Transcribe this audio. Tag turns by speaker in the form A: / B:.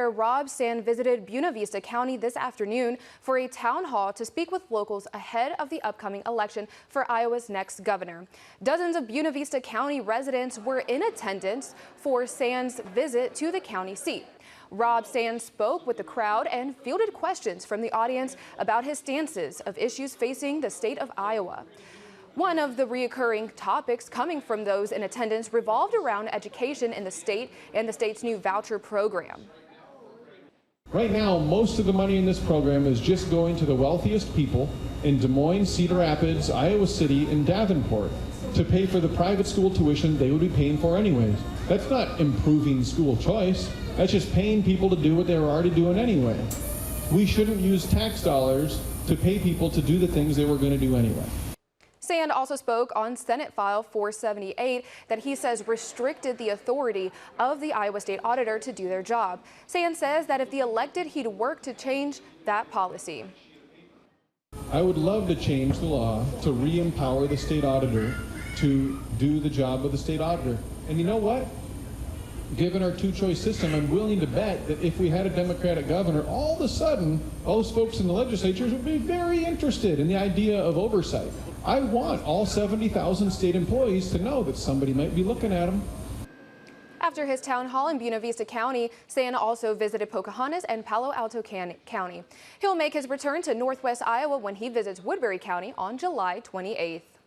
A: Auditor Rob Sand visited Buena Vista County this afternoon for a town hall to speak with locals ahead of the upcoming election for Iowa's next governor. Dozens of Buena Vista County residents were in attendance for Sand's visit to the county seat. Rob Sand spoke with the crowd and fielded questions from the audience about his stances of issues facing the state of Iowa. One of the recurring topics coming from those in attendance revolved around education in the state and the state's new voucher program.
B: Right now, most of the money in this program is just going to the wealthiest people in Des Moines, Cedar Rapids, Iowa City, and Davenport to pay for the private school tuition they would be paying for anyways. That's not improving school choice. That's just paying people to do what they were already doing anyway. We shouldn't use tax dollars to pay people to do the things they were going to do anyway.
A: Sand also spoke on Senate File 478 that he says restricted the authority of the Iowa State Auditor to do their job. Sand says that if he elected, he'd work to change that policy.
B: I would love to change the law to re-empower the state auditor to do the job of the state auditor. And you know what? Given our two-choice system, I'm willing to bet that if we had a Democratic governor, all of a sudden, those folks in the legislatures would be very interested in the idea of oversight. I want all 70,000 state employees to know that somebody might be looking at them.
A: After his town hall in Buena Vista County, Sand also visited Pocahontas and Palo Alto County. He'll make his return to Northwest Iowa when he visits Woodbury County on July 28th.